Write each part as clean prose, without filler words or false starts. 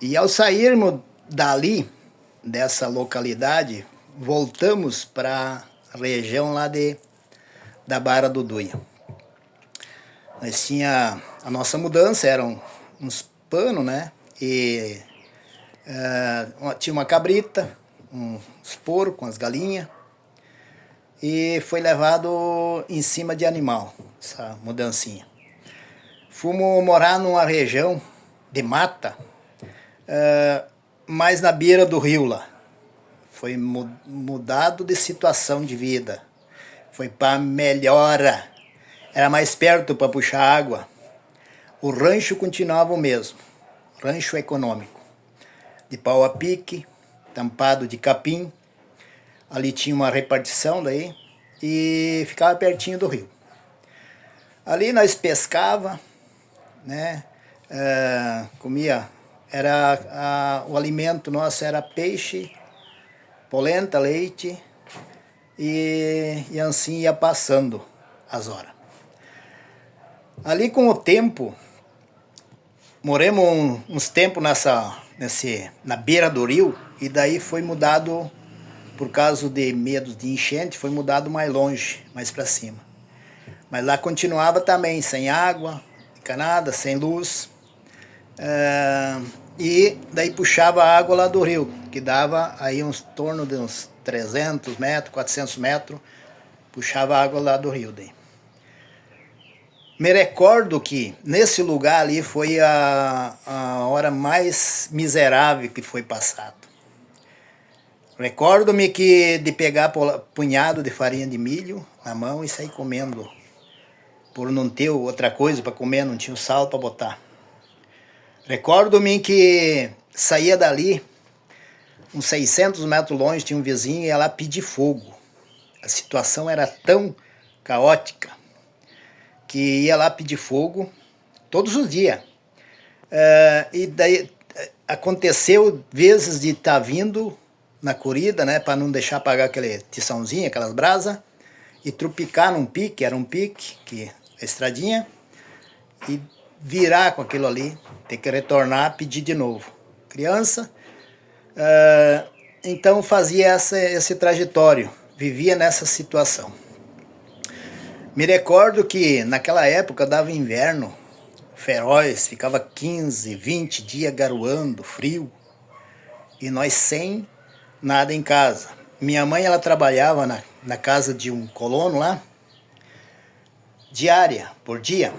E ao sairmos dali, dessa localidade, voltamos para a região lá da Barra do Duia. Nós tinha a nossa mudança, eram uns panos, né? E tinha uma cabrita, uns porcos, umas galinhas. E foi levado em cima de animal, essa mudancinha. Fomos morar numa região de mata, mais na beira do rio lá. Foi mudado de situação de vida. Foi para melhora. Era mais perto para puxar água. O rancho continuava o mesmo. Rancho econômico. De pau a pique, tampado de capim. Ali tinha uma repartição daí. E ficava pertinho do rio. Ali nós pescava, né? Comia. O alimento nosso era peixe, polenta, leite. E assim ia passando as horas. Ali com o tempo, moramos uns tempos na beira do rio, e daí foi mudado, por causa de medo de enchente, foi mudado mais longe, mais para cima. Mas lá continuava também, sem água, encanada, sem luz. E daí puxava a água lá do rio, que dava aí torno de uns 300 metros, 400 metros, puxava a água lá do rio daí. Me recordo que nesse lugar ali foi a hora mais miserável que foi passado. Recordo-me que de pegar punhado de farinha de milho na mão e sair comendo, por não ter outra coisa para comer, não tinha o sal para botar. Recordo-me que saía dali, uns 600 metros longe, tinha um vizinho e ia lá pedir fogo. A situação era tão caótica que ia lá pedir fogo todos os dias. E daí aconteceu vezes de estar vindo na corrida, né, para não deixar apagar aquele tiçãozinho, aquelas brasas, e trupicar num pique, era um pique, a estradinha, e virar com aquilo ali, ter que retornar, pedir de novo. Criança, então fazia esse trajetório, vivia nessa situação. Me recordo que naquela época dava inverno feroz, ficava 15, 20 dias garoando, frio, e nós sem nada em casa. Minha mãe, ela trabalhava na casa de um colono lá, diária, por dia,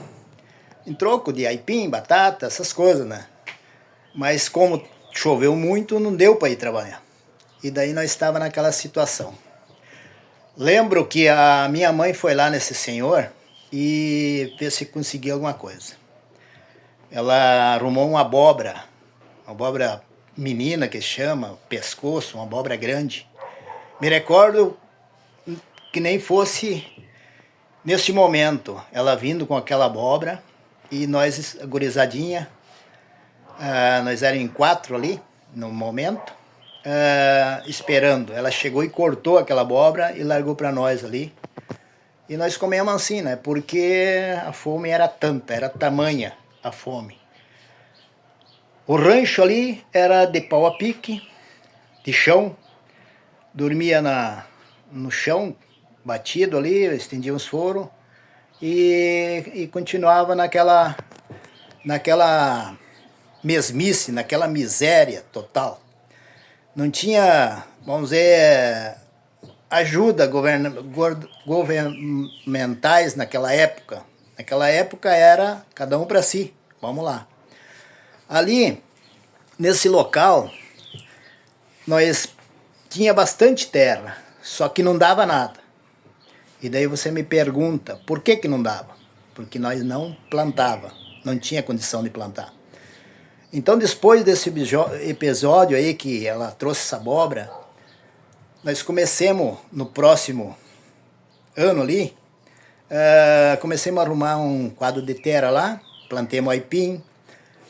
em troco de aipim, batata, essas coisas, né? Mas como choveu muito, não deu para ir trabalhar. E daí nós estávamos naquela situação. Lembro que a minha mãe foi lá nesse senhor e ver se conseguia alguma coisa. Ela arrumou uma abóbora menina que chama, pescoço, uma abóbora grande. Me recordo que nem fosse neste momento, ela vindo com aquela abóbora e nós, a gurizadinha, nós éramos em 4 ali, no momento, esperando. Ela chegou e cortou aquela abóbora e largou para nós ali. E nós comemos assim, né? Porque a fome era tanta, era tamanha a fome. O rancho ali era de pau a pique, de chão. Dormia no chão, batido ali, estendia os foros. E continuava naquela mesmice, naquela miséria total. Não tinha, vamos dizer, ajuda governamentais naquela época. Naquela época era cada um para si. Vamos lá. Ali, nesse local, nós tinha bastante terra, só que não dava nada. E daí você me pergunta, por que não dava? Porque nós não plantava, não tinha condição de plantar. Então, depois desse episódio aí que ela trouxe essa abóbora, nós começamos no próximo ano ali, começamos a arrumar um quadro de terra lá, plantemos aipim,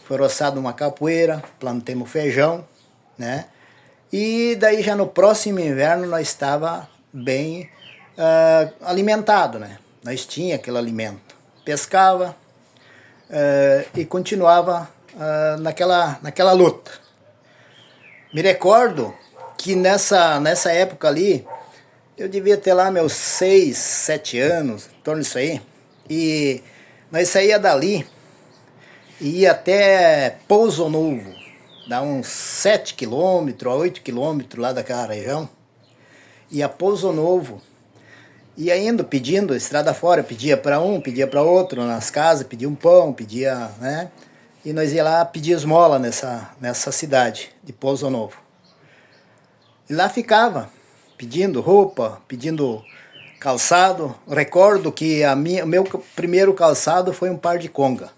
foi roçado uma capoeira, plantemos feijão, né? E daí já no próximo inverno nós estava bem alimentado, né? Nós tinha aquele alimento. Pescava e continuava naquela luta. Me recordo que nessa época ali, eu devia ter lá meus 6, 7 anos, em torno disso aí, e nós saía dali e ia até Pouso Novo, dá uns 7 quilômetros a 8 quilômetros lá daquela região, e a Pouso Novo, ia indo pedindo, estrada fora, pedia para um, pedia para outro, nas casas, pedia um pão, pedia, né? E nós ia lá pedir esmola nessa cidade de Pouso Novo. E lá ficava, pedindo roupa, pedindo calçado. Recordo que o meu primeiro calçado foi um par de conga.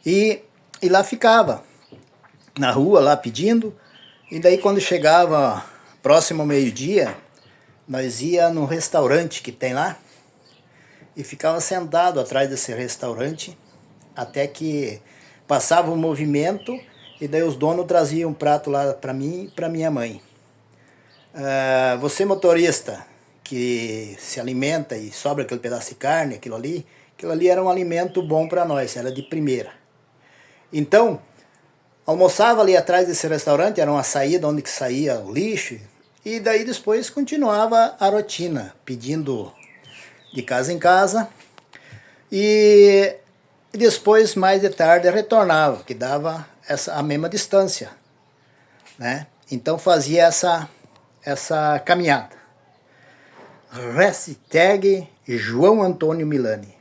E lá ficava, na rua, lá pedindo. E daí quando chegava próximo ao meio-dia, nós ia no restaurante que tem lá e ficava sentado atrás desse restaurante até que passava o movimento e daí os donos traziam um prato lá para mim e para minha mãe. Você motorista que se alimenta e sobra aquele pedaço de carne, aquilo ali era um alimento bom para nós, era de primeira. Então, almoçava ali atrás desse restaurante, era uma saída onde que saía o lixo, e daí depois continuava a rotina, pedindo de casa em casa, e depois, mais de tarde, retornava, que dava a mesma distância, né? Então fazia essa caminhada. Hashtag João Antônio Milani.